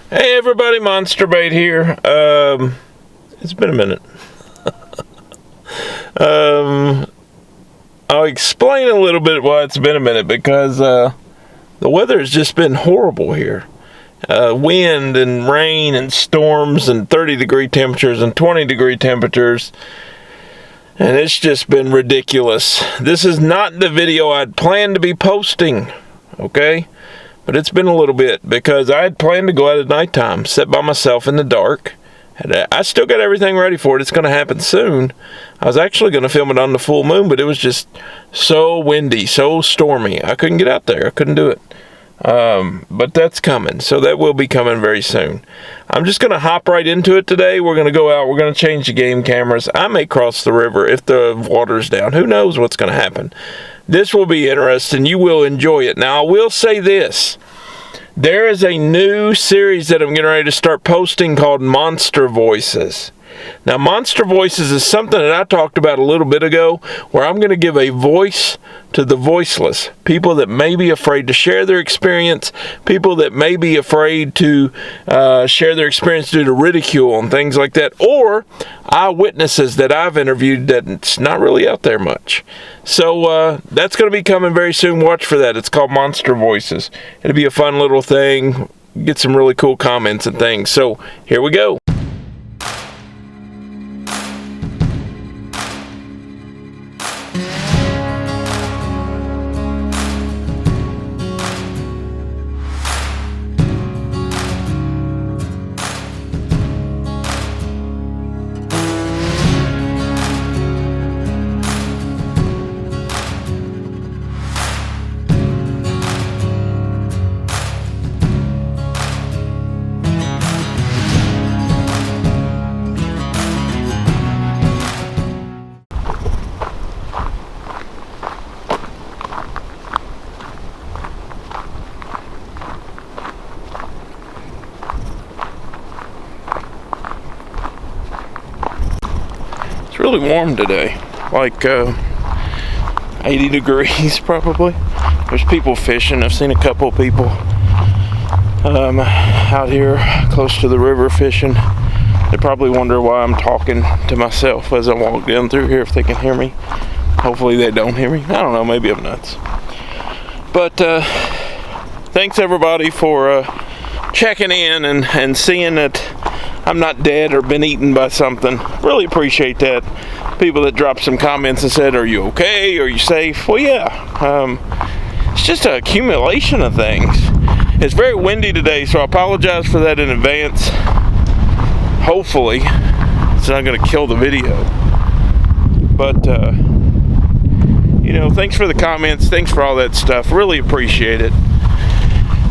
Hey everybody, Monster Bait here. It's been a minute. I'll explain a little bit why it's been a minute, because the weather has just been horrible here. Wind and rain and storms and 30-degree temperatures and 20-degree temperatures. And it's just been ridiculous. This is not the video I'd planned to be posting, okay? But it's been a little bit, because I had planned to go out at nighttime, sit by myself in the dark. I still got everything ready for it. It's going to happen soon. I was actually going to film it on the full moon, but it was just so windy, so stormy. I couldn't get out there. I couldn't do it. But that's coming, so that will be coming very soon. I'm just going to hop right into it today. We're going to go out. We're going to change the game cameras. I may cross the river if the water's down. Who knows what's going to happen? This will be interesting. You will enjoy it. Now, I will say this. There is a new series that I'm getting ready to start posting called Monster Voices. Now, Monster Voices is something that I talked about a little bit ago, where I'm going to give a voice to the voiceless. People that may be afraid to share their experience, people that may be afraid to share their experience due to ridicule and things like that, or eyewitnesses that I've interviewed that's not really out there much. So that's going to be coming very soon. Watch for that. It's called Monster Voices. It'll be a fun little thing. Get some really cool comments and things. So here we go. It's really warm today, like 80 degrees probably. There's people fishing. I've seen a couple people out here close to the river fishing. They probably wonder why I'm talking to myself as I walk down through here, if they can hear me. Hopefully they don't hear me. I don't know, maybe I'm nuts. But thanks everybody for checking in and seeing that I'm not dead or been eaten by something. Really appreciate that. People that dropped some comments and said, "Are you okay? Are you safe?" Well, yeah. It's just an accumulation of things. It's very windy today, so I apologize for that in advance. Hopefully, it's not going to kill the video. But, you know, thanks for the comments. Thanks for all that stuff. Really appreciate it.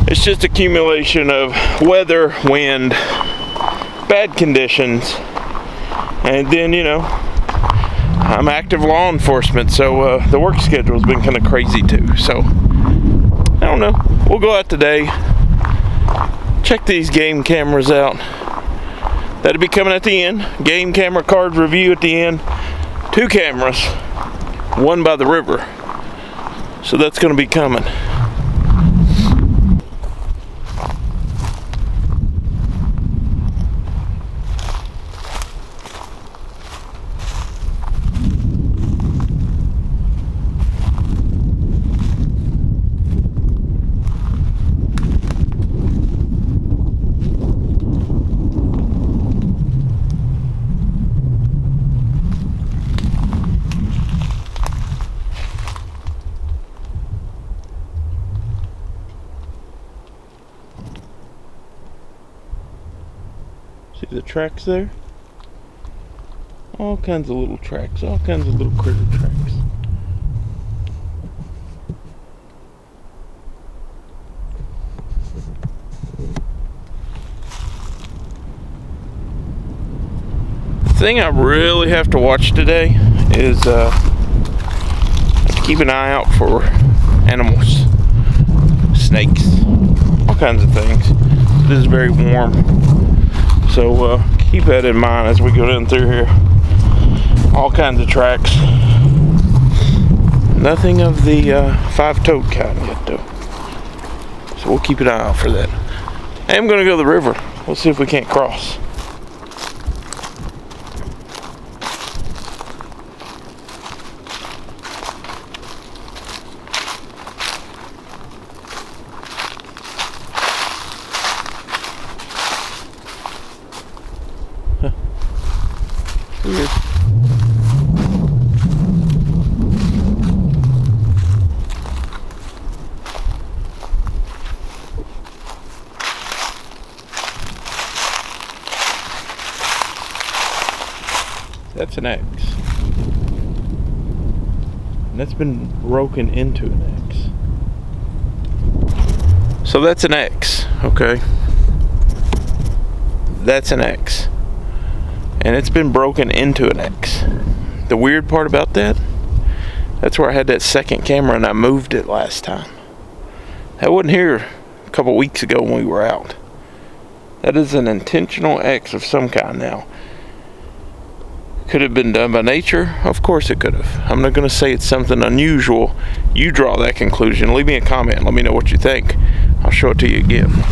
It's just accumulation of weather, wind, bad conditions, and then, you know, I'm active law enforcement, so the work schedule's been kind of crazy too. So I don't know, we'll go out today, check these game cameras out. That'll be coming at the end. Game camera card review at the end. 2 cameras, one by the river, so that's going to be coming. See the tracks there? All kinds of little tracks, all kinds of little critter tracks. The thing I really have to watch today is to keep an eye out for animals, snakes, all kinds of things. It is very warm. So keep that in mind as we go down through here. All kinds of tracks. Nothing of the 5-toed kind yet though. So we'll keep an eye out for that. I am gonna go to the river. We'll see if we can't cross. Weird. That's an X. And that's been broken into an X. So that's an X, okay? That's an X. And it's been broken into an X. The weird part about that, that's where I had that second camera and I moved it last time. That wasn't here a couple weeks ago when we were out. That is an intentional X of some kind now. Could have been done by nature? Of course it could have. I'm not going to say it's something unusual. You draw that conclusion. Leave me a comment. Let me know what you think. I'll show it to you again.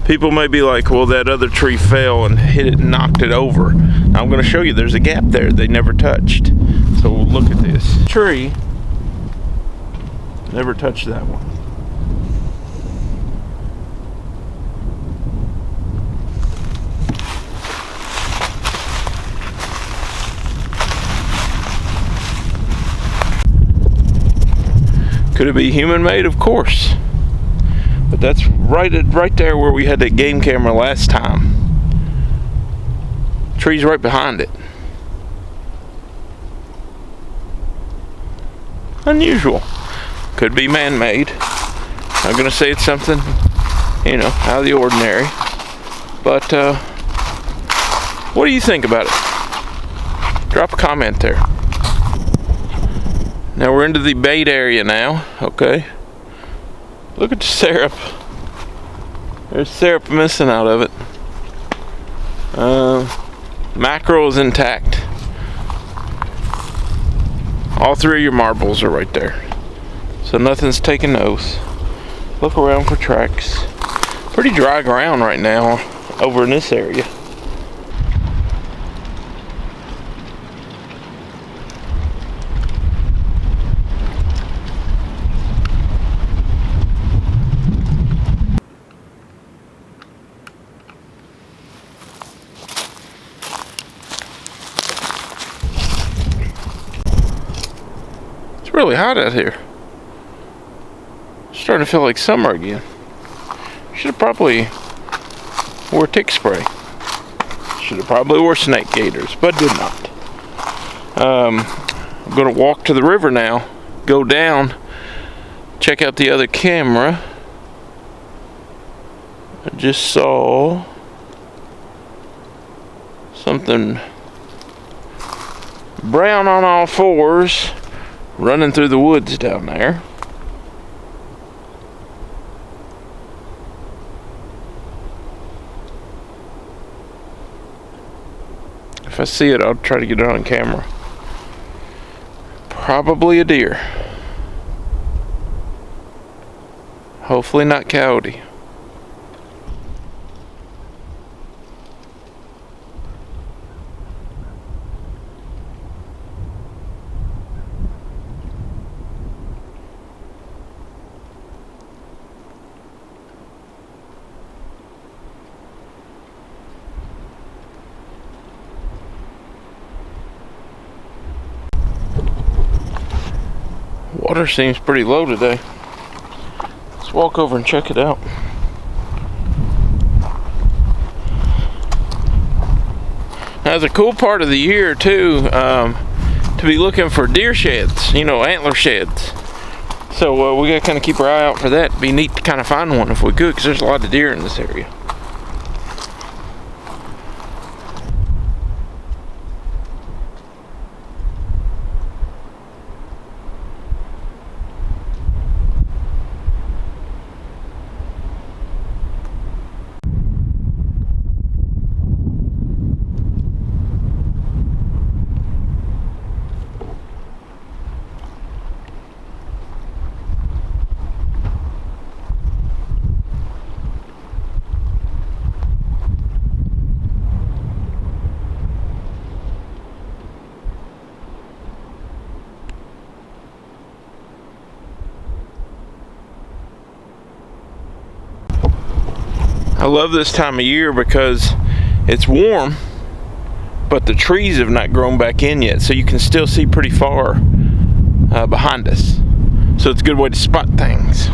People may be like, well, that other tree fell and hit it and knocked it over. Now I'm going to show you there's a gap there they never touched. So we'll look at this. Tree never touched that one. Could it be human made? Of course. But that's right there where we had that game camera last time. Tree's right behind it. Unusual. Could be man-made. I'm gonna say it's something, you know, out of the ordinary. But what do you think about it? Drop a comment there. Now we're into the bait area now, okay? Look at the syrup. There's syrup missing out of it. Mackerel is intact. All three of your marbles are right there. So nothing's taking those. Look around for tracks. Pretty dry ground right now over in this area. Really hot out here. Starting to feel like summer again. Should have probably wore tick spray. Should have probably wore snake gaiters, but did not. I'm gonna walk to the river now, go down, check out the other camera. I just saw something brown on all fours running through the woods down there. If I see it, I'll try to get it on camera. Probably a deer. Hopefully not coyote. Water seems pretty low today. Let's walk over and check it out. Now, it's a cool part of the year too, to be looking for deer sheds, you know, antler sheds. So we gotta kind of keep our eye out for that. It'd be neat to kind of find one if we could, because there's a lot of deer in this area. I love this time of year because it's warm, but the trees have not grown back in yet, so you can still see pretty far behind us. So it's a good way to spot things.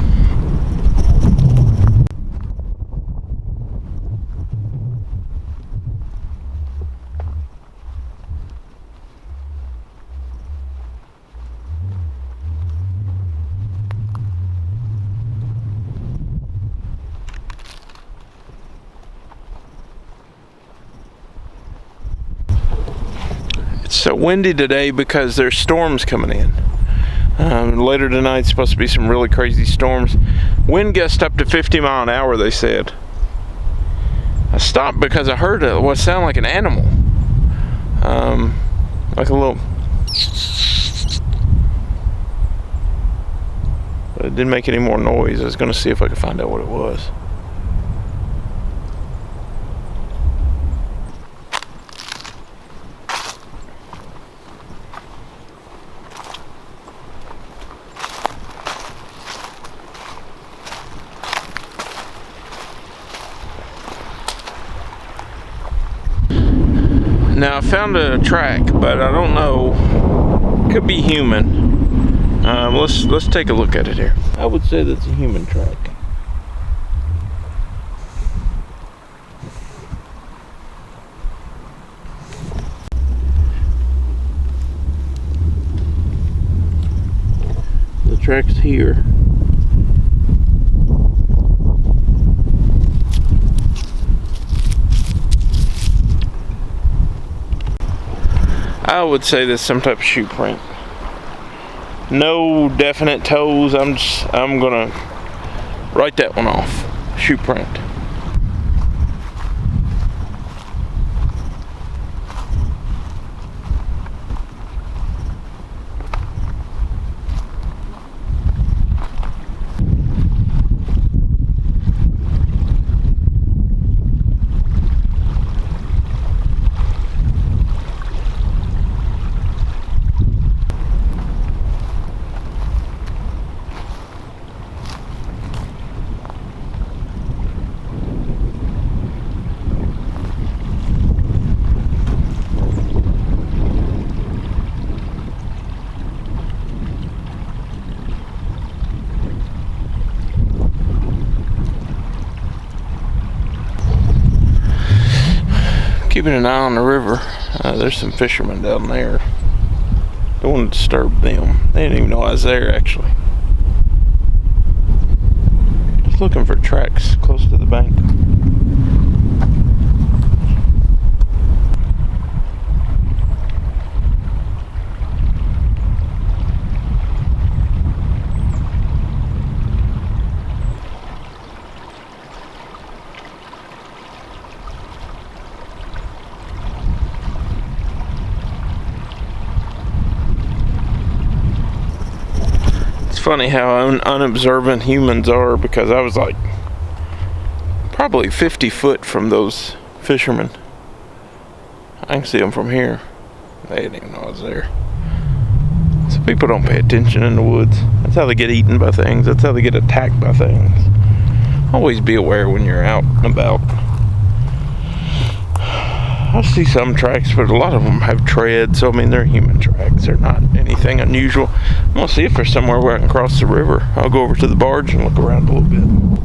It's so windy today because there's storms coming in. Later tonight, supposed to be some really crazy storms. Wind gust up to 50 mile an hour, they said. I stopped because I heard what sounded like an animal. Like a little... But it didn't make any more noise. I was going to see if I could find out what it was. Now I found a track, but I don't know. Could be human. Let's take a look at it here. I would say that's a human track. The track's here. I would say there's some type of shoe print. No definite toes. I'm gonna write that one off. Shoe print. Keeping an eye on the river. There's some fishermen down there. Don't want to disturb them. They didn't even know I was there, actually. Just looking for tracks close to the bank. Funny how unobservant humans are, because I was like probably 50 foot from those fishermen. I can see them from here. They didn't even know I was there. So people don't pay attention in the woods. That's how they get eaten by things. That's how they get attacked by things. Always be aware when you're out and about. I see some tracks, but a lot of them have treads, so I mean they're human tracks. They're not anything unusual. I'm gonna see if there's somewhere where I can cross the river. I'll go over to the barge and look around a little bit.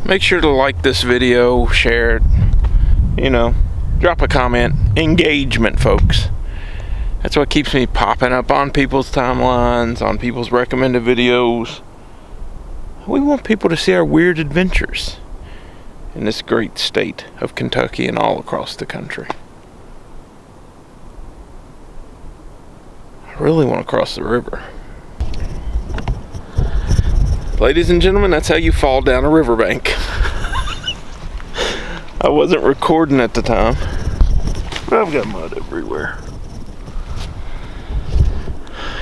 Make sure to like this video, share it, you know, drop a comment. Engagement, folks. That's what keeps me popping up on people's timelines, on people's recommended videos. We want people to see our weird adventures in this great state of Kentucky and all across the country. I really want to cross the river. Ladies and gentlemen, that's how you fall down a riverbank. I wasn't recording at the time, but I've got mud everywhere.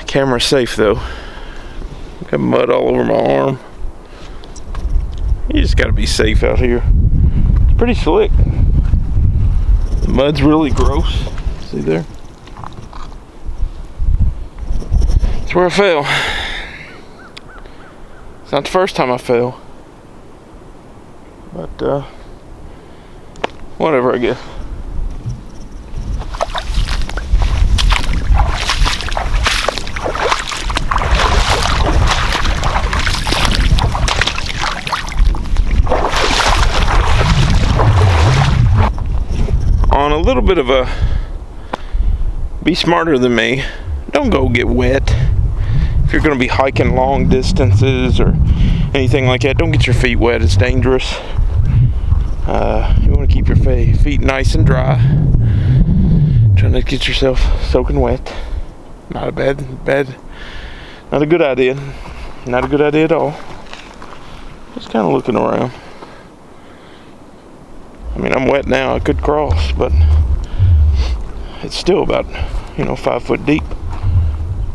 Camera's safe though. Got mud all over my arm. You just gotta be safe out here. It's pretty slick. The mud's really gross. See there? That's where I fell. It's not the first time I fell. But, whatever, I guess. On a little bit of a be smarter than me, don't go get wet. If you're going to be hiking long distances or anything like that, don't get your feet wet. It's dangerous. You want to keep your feet nice and dry. Trying to get yourself soaking wet. Not a bad, not a good idea. Not a good idea at all. Just kind of looking around. I mean, I'm wet now. I could cross, but it's still about, 5 foot deep.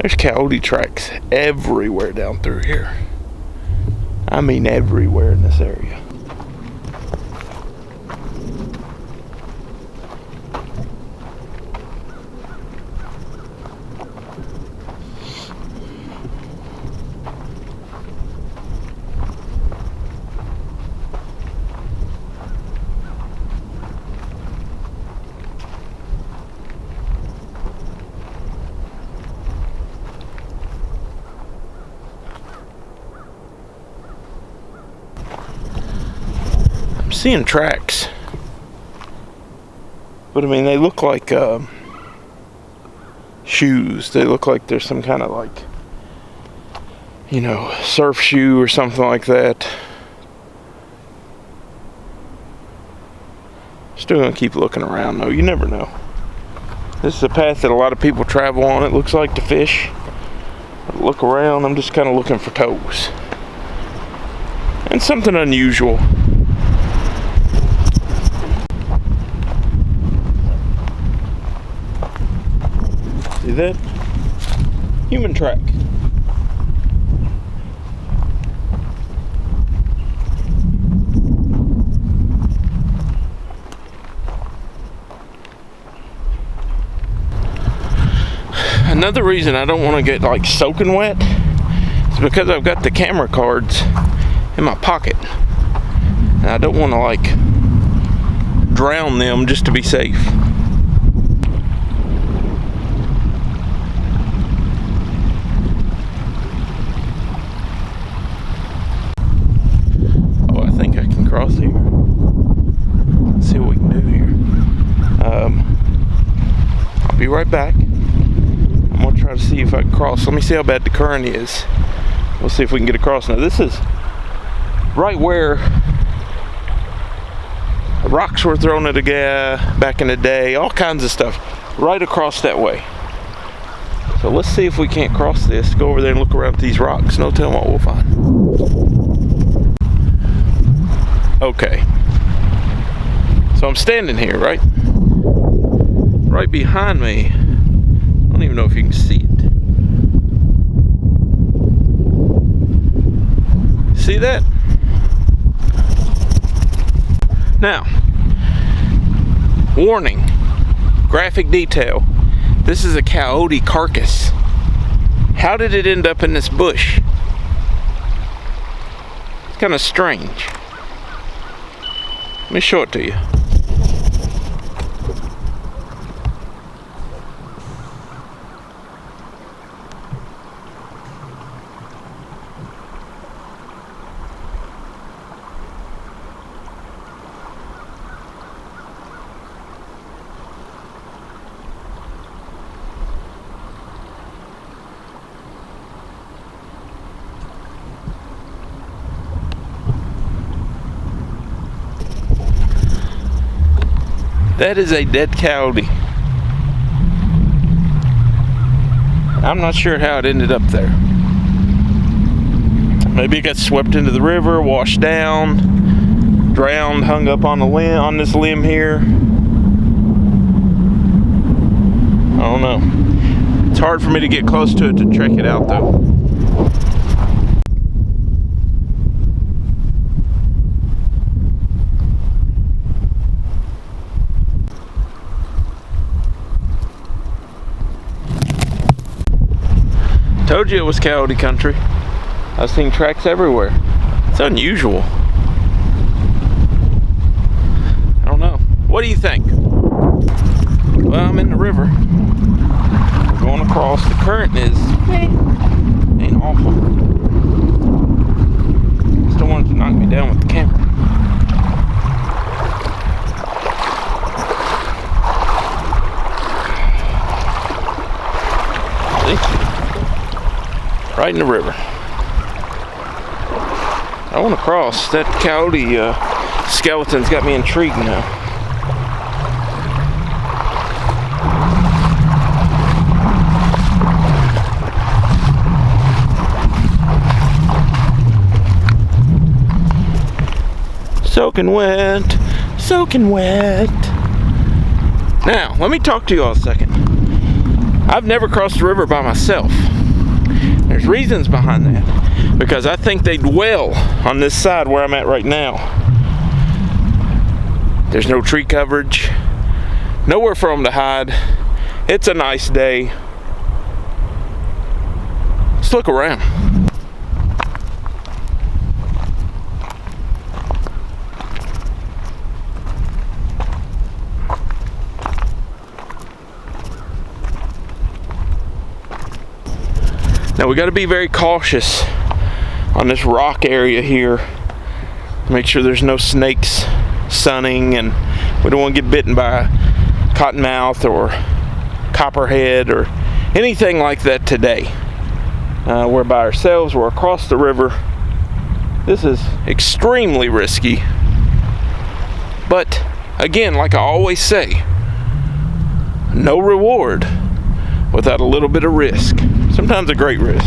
There's coyote tracks everywhere down through here. I mean, everywhere in this area. Seeing tracks, but I mean, they look like shoes. They look like there's some kind of surf shoe or something like that. Still gonna keep looking around though. You never know. This is a path that a lot of people travel on, it looks like, to fish. But look around, I'm just kind of looking for toes and something unusual. See that? Human track. Another reason I don't want to get soaking wet is because I've got the camera cards in my pocket. And I don't want to drown them just to be safe. Cross here. Let's see what we can do here. I'll be right back. I'm gonna try to see if I can cross. Let me see how bad the current is. We'll see if we can get across. Now this is right where rocks were thrown at a guy back in the day, all kinds of stuff. Right across that way. So let's see if we can't cross this. Go over there and look around at these rocks. No telling what we'll find. Okay, so I'm standing here, right? Right behind me, I don't even know if you can see it. See that? Now, warning, graphic detail. This is a coyote carcass. How did it end up in this bush? It's kind of strange. Let me show it to you. That is a dead coyote. I'm not sure how it ended up there. Maybe it got swept into the river, washed down, drowned, hung up on the limb, on this limb here. I don't know. It's hard for me to get close to it to check it out though. Told you it was coyote country. I've seen tracks everywhere. It's unusual. I don't know. What do you think? Well, I'm in the river. We're going across. The current is ain't awful. Still wanted to knock me down with the camera. See? Right in the river. I want to cross. That coyote skeleton's got me intrigued now. Soaking wet, soaking wet. Now, let me talk to you all a second. I've never crossed the river by myself. There's reasons behind that. Because I think they dwell on this side where I'm at right now. There's no tree coverage, nowhere for them to hide. It's a nice day. Let's look around. Now we got to be very cautious on this rock area here. Make sure there's no snakes sunning, and we don't want to get bitten by cottonmouth or copperhead or anything like that today. We're by ourselves, we're across the river. This is extremely risky. But again, like I always say, no reward without a little bit of risk. Sometimes a great risk.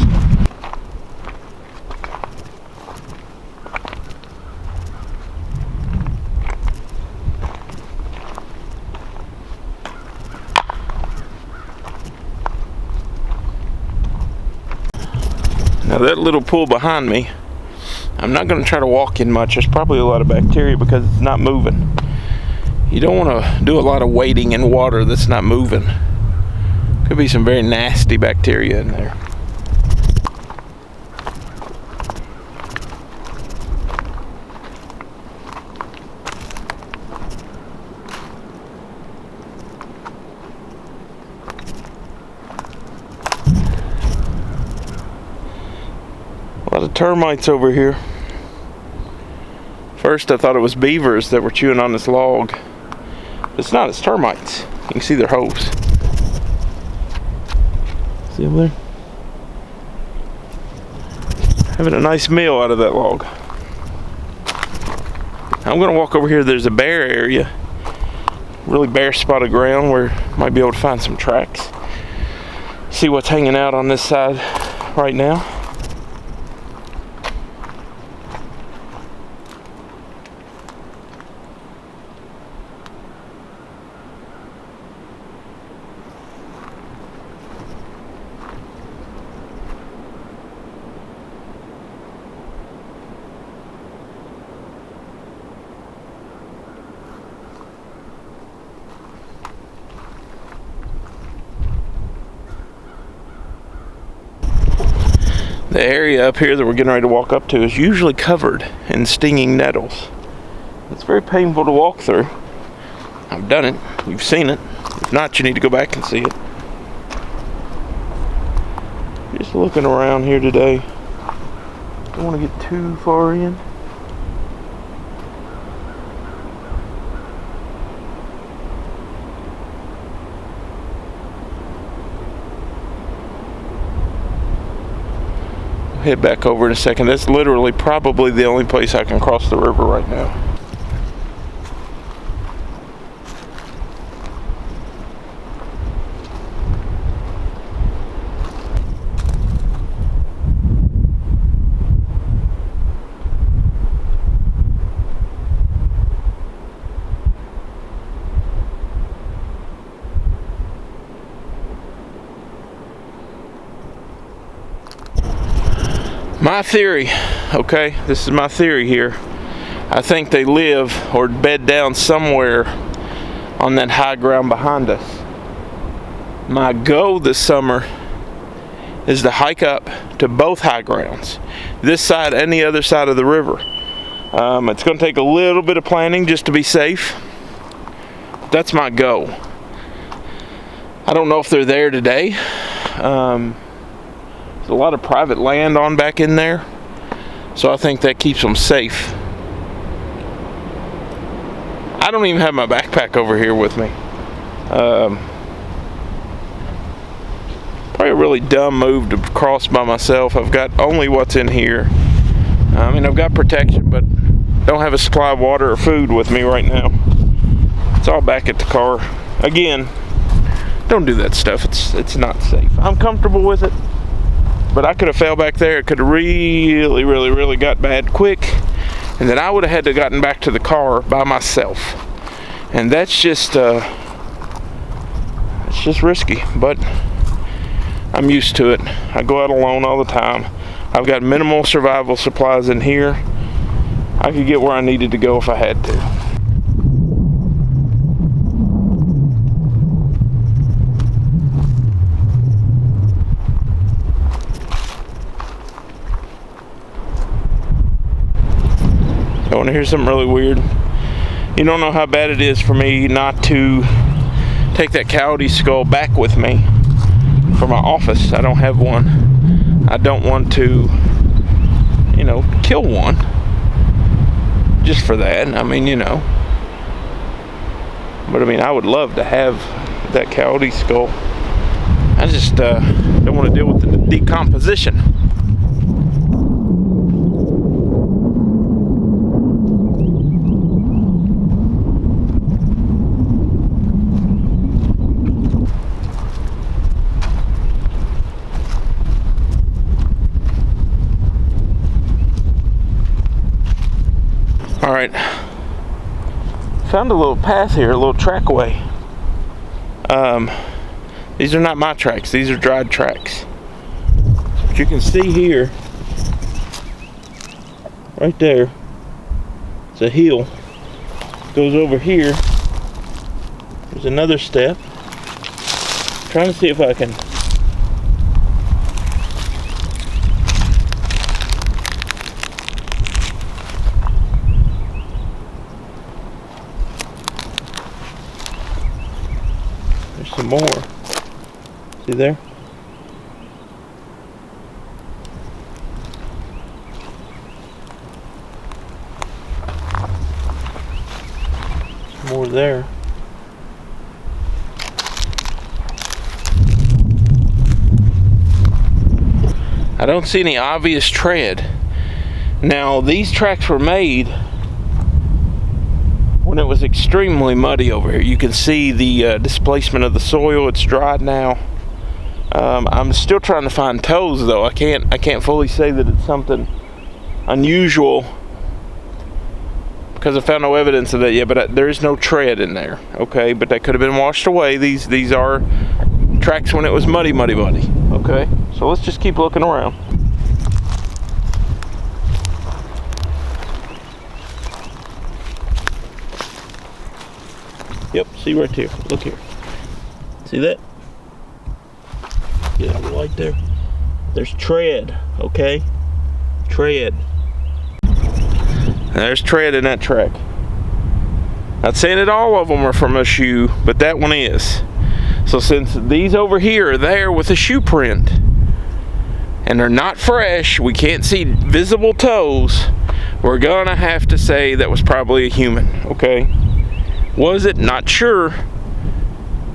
Now that little pool behind me, I'm not going to try to walk in much. There's probably a lot of bacteria because it's not moving. You don't want to do a lot of wading in water that's not moving. Could be some very nasty bacteria in there. A lot of termites over here. First I thought it was beavers that were chewing on this log. But it's not, it's termites. You can see their holes. See over there? Having a nice meal out of that log. I'm gonna walk over here. There's a bare area. Really bare spot of ground where I might be able to find some tracks. See what's hanging out on this side right now. The area up here that we're getting ready to walk up to is usually covered in stinging nettles. It's very painful to walk through. I've done it. You've seen it. If not, you need to go back and see it. Just looking around here today. Don't want to get too far in. Head back over in a second. That's literally probably the only place I can cross the river right now. My theory, okay, this is my theory here. I think they live or bed down somewhere on that high ground behind us. My goal this summer is to hike up to both high grounds, this side and the other side of the river. It's going to take a little bit of planning just to be safe. That's my goal. I don't know if they're there today. There's a lot of private land on back in there, so I think that keeps them safe. I don't even have my backpack over here with me. Probably a really dumb move to cross by myself. I've got only what's in here. I mean, I've got protection, but don't have a supply of water or food with me right now. It's all back at the car. Again, don't do that stuff. It's not safe. I'm comfortable with it, but I could have fell back there. It could have really got bad quick, and then I would have had to gotten back to the car by myself. And that's just it's just risky, but I'm used to it. I go out alone all the time. I've got minimal survival supplies in here. I could get where I needed to go if I had to. You want to hear something really weird? You don't know how bad it is for me not to take that coyote skull back with me for my office. I don't have one. I don't want to, kill one just for that. I mean, but I mean, I would love to have that coyote skull. I just don't want to deal with the decomposition. All right, found a little path here, a little trackway. These are not my tracks, these are dried tracks. But you can see here, right there, it's a hill. Goes over here. There's another step. I'm trying to see if I can some more. See there? Some more there. I don't see any obvious tread. Now, these tracks were made when it was extremely muddy over here. You can see the displacement of the soil. It's dried now. I'm still trying to find toes, though. I can't fully say that it's something unusual because I found no evidence of that yet. But there is no tread in there. Okay, but that could have been washed away. These are tracks when it was muddy. Okay, so let's just keep looking around. Yep, see right here. Look here. See that? Get that light there. There's tread, okay? Tread. There's tread in that track. Not saying that all of them are from a shoe, but that one is. So since these over here are there with a shoe print, and they're not fresh, we can't see visible toes, we're gonna have to say that was probably a human, okay? Was it? Not sure,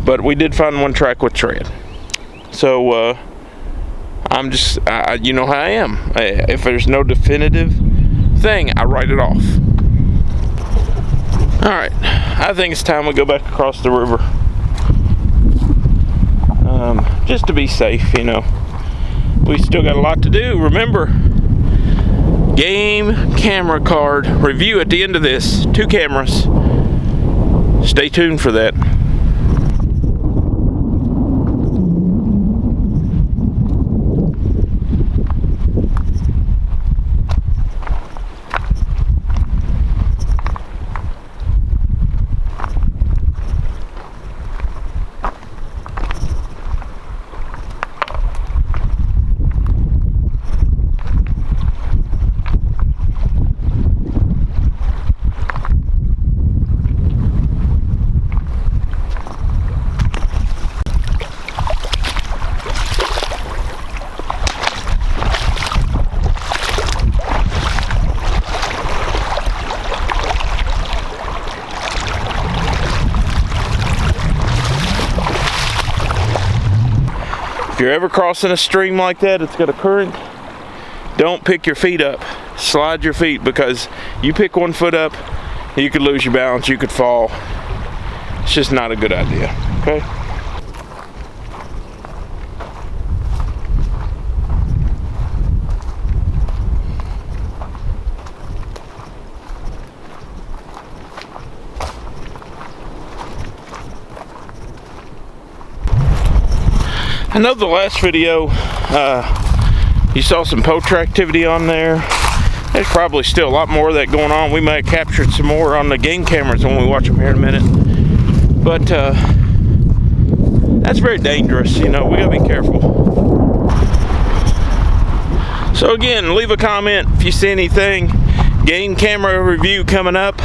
but we did find one track with tread. So I'm just, you know how I am. If there's no definitive thing, I write it off. All right, I think it's time we go back across the river, just to be safe. We still got a lot to do. Remember, game camera card review at the end of this. 2 cameras. Stay tuned for that. If you're ever crossing a stream like that, it's got a current, don't pick your feet up. Slide your feet, because you pick one foot up, you could lose your balance, you could fall. It's just not a good idea, okay? I know the last video, you saw some poacher activity on there. There's probably still a lot more of that going on. We may have captured some more on the game cameras when we watch them here in a minute. But that's very dangerous, you know, we gotta be careful. So again, leave a comment if you see anything. Game camera review coming up.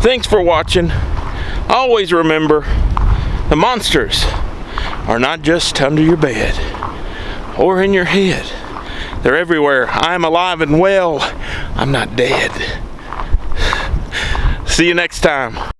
Thanks for watching. Always remember, the monsters are not just under your bed or in your head. They're everywhere. I'm alive and well. I'm not dead. See you next time.